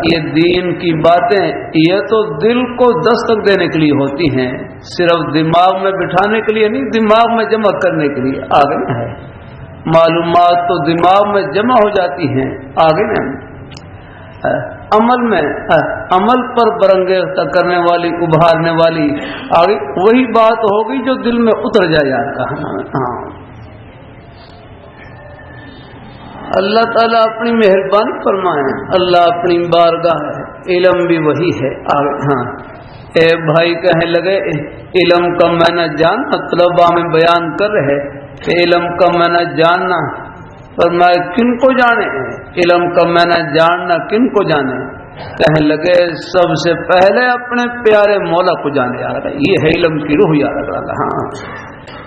یہ دین کی باتیں یہ تو دل کو دستک دینے کے لیے ہوتی ہیں، صرف دماغ میں بٹھانے کے لیے نہیں، دماغ میں جمع کرنے کے لیے آگے نہ ہے۔ معلومات تو دماغ میں جمع ہو جاتی ہیں، آگے نہ عمل میں عمل پر برانگیختہ کرنے والی، ابھارنے والی آگے وہی بات ہوگی جو دل میں اتر جائے یار کہاں۔ اللہ تعالیٰ اپنی مہربانی فرمائے، اللہ اپنی بارگاہ ہے، علم بھی وہی ہے آگے۔ ہاں اے بھائی کہنے لگے علم کا معنی جاننا، طلباء میں بیان کر رہے کہ علم کا معنی جاننا، فرمائے کن کو جانے؟ علم کا معنی جاننا کن کو جانے؟ کہنے لگے سب سے پہلے اپنے پیارے مولا کو جانے یار، یہ ہے علم کی روح یار۔ ہاں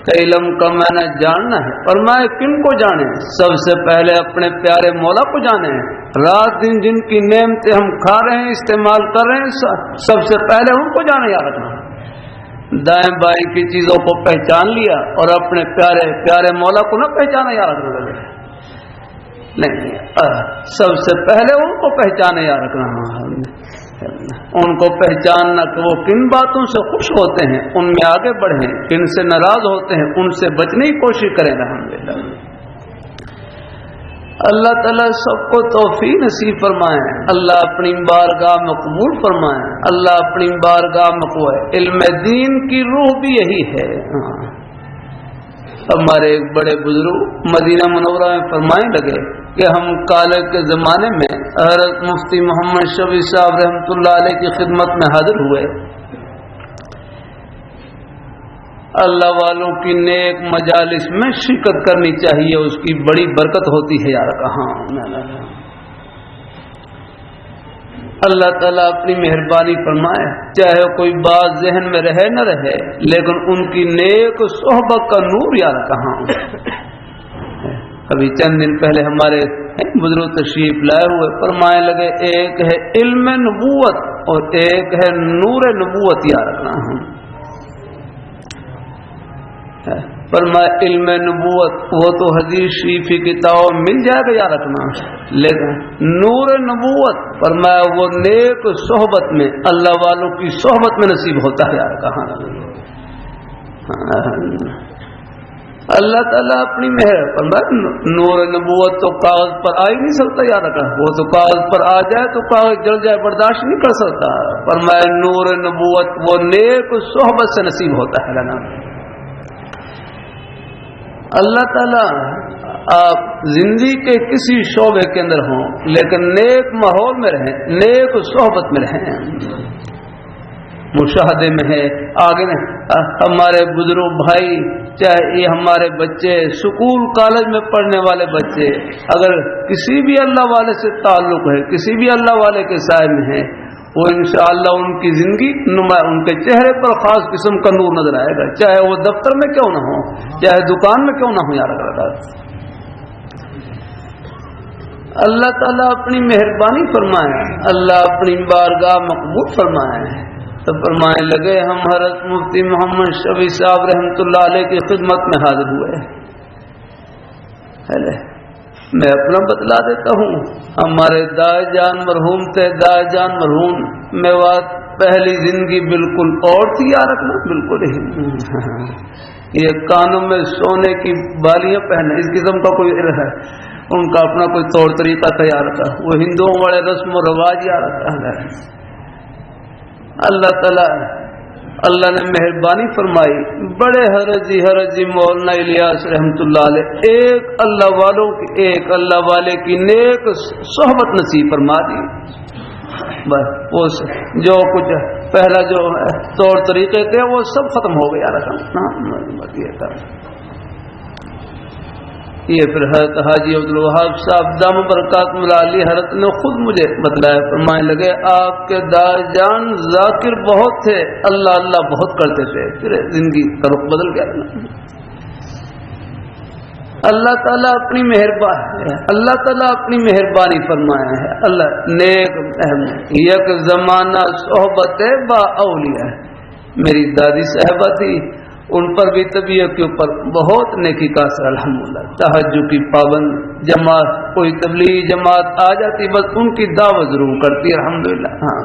کہ علم کا معنی جاننا ہے، فرمائے کن کو جانے؟ سب سے پہلے اپنے پیارے مولا کو جانے۔ رات دن جن کی نعمتیں ہم کھا رہے ہیں، استعمال کر رہے ہیں، سب سے پہلے ان کو جانے یار۔ دائیں بائیں کی چیزوں کو پہچان لیا اور اپنے پیارے پیارے مولا کو نہ پہچانا یار نہیں، سب سے پہلے ان کو پہچانے یار رکھنا، ان کو پہچاننا کہ وہ کن باتوں سے خوش ہوتے ہیں ان میں آگے بڑھیں، کن سے ناراض ہوتے ہیں ان سے بچنے کی کوشش کریں۔ الحمدللہ اللہ تعالیٰ سب کو توفیق نصیب فرمائے، اللہ اپنی بارگاہ میں قبول فرمائے، اللہ اپنی بارگاہ میں قبول۔ علم دین کی روح بھی یہی ہے۔ ہمارے ایک بڑے بزرگ مدینہ منورہ میں فرمائے لگے کہ ہم کالج کے زمانے میں حضرت مفتی محمد شفیع صاحب رحمۃ اللہ علیہ کی خدمت میں حاضر ہوئے۔ اللہ والوں کی نیک مجالس میں شرکت کرنی چاہیے، اس کی بڑی برکت ہوتی ہے یار کہاں۔ اللہ تعالیٰ اپنی مہربانی فرمائے، چاہے کوئی بات ذہن میں رہے نہ رہے لیکن ان کی نیک صحبت کا نور یار کہاں۔ ابھی چند دن پہلے ہمارے بزرگ تشریف لائے ہوئے، فرمائے لگے ایک ہے علم نبوت اور ایک ہے نور نبوت یار کہاں۔ فرمائے علم نبوت وہ تو حدیث شریف کی کتاب مل جائے گا یاد رکھنا، لیکن نور نبوت فرمایا وہ نیک صحبت میں، اللہ والوں کی صحبت میں نصیب ہوتا ہے یار کہاں۔ اللہ تعالیٰ اپنی مہر فرمایا نور نبوت تو کاغذ پر آ ہی نہیں سکتا یاد رکھنا، وہ تو کاغذ پر آ جائے تو کاغذ جل جائے، برداشت نہیں کر سکتا۔ فرمایا نور نبوت وہ نیک صحبت سے نصیب ہوتا ہے نا۔ اللہ تعالیٰ آپ زندگی کے کسی شعبے کے اندر ہوں لیکن نیک ماحول میں رہیں، نیک صحبت میں رہیں۔ مشاہدے میں ہے آگے ہمارے بزرگ بھائی، چاہے یہ ہمارے بچے اسکول کالج میں پڑھنے والے بچے، اگر کسی بھی اللہ والے سے تعلق ہے، کسی بھی اللہ والے کے سائے میں ہے، وہ انشاءاللہ ان کی زندگی ان کے چہرے پر خاص قسم کا نور نظر آئے گا، چاہے وہ دفتر میں کیوں نہ ہو، چاہے دکان میں کیوں نہ ہو یار۔ اللہ تعالیٰ اپنی مہربانی فرمائے، اللہ اپنی بارگاہ مقبول فرمائے۔ تو فرمانے لگے ہم حضرت مفتی محمد شفیع صاحب رحمۃ اللہ علیہ کی خدمت میں حاضر ہوئے۔ میں اپنا بتلا دیتا ہوں، ہمارے دائے جان مرحوم تھے، دائے جان مرحوم میوات پہلی زندگی بالکل اور تھی یار رکھنا، بالکل ہی یہ کانوں میں سونے کی بالیاں پہنے، اس قسم کا کوئی ہے ان کا اپنا کوئی طور طریقہ تھا یار کا، وہ ہندوؤں والے رسم و رواج یار کا۔ اللہ تعالیٰ اللہ نے مہربانی فرمائی، بڑے حضرت جی مولانا الیاس رحمۃ اللہ علیہ ایک اللہ والے کی نیک صحبت نصیب فرما دی۔ بس وہ جو کچھ پہلا جو طور طریقے تھے وہ سب ختم ہو گیا رقم۔ یہ پھر حضرت حاجی عبدالوہاب صاحب دام برکات ملالی حضرت نے خود مجھے بتلایا، فرمانے لگے آپ کے دائے جان ذاکر بہت تھے، اللہ اللہ بہت کرتے تھے، پھر زندگی کا رخ بدل گیا۔ اللہ تعالیٰ اپنی مہربانی فرمایا ہے۔ اللہ نیک یک زمانہ صحبت با اولیاء، میری دادی صاحبہ تھی، ان پر بھی طبیعت کے اوپر بہت نیکی کا اثر الحمدللہ. تہجد کی پابند جماعت، کوئی تبلیغی جماعت آ جاتی بس ان کی دعوت ضرور کرتی الحمدللہ. ہاں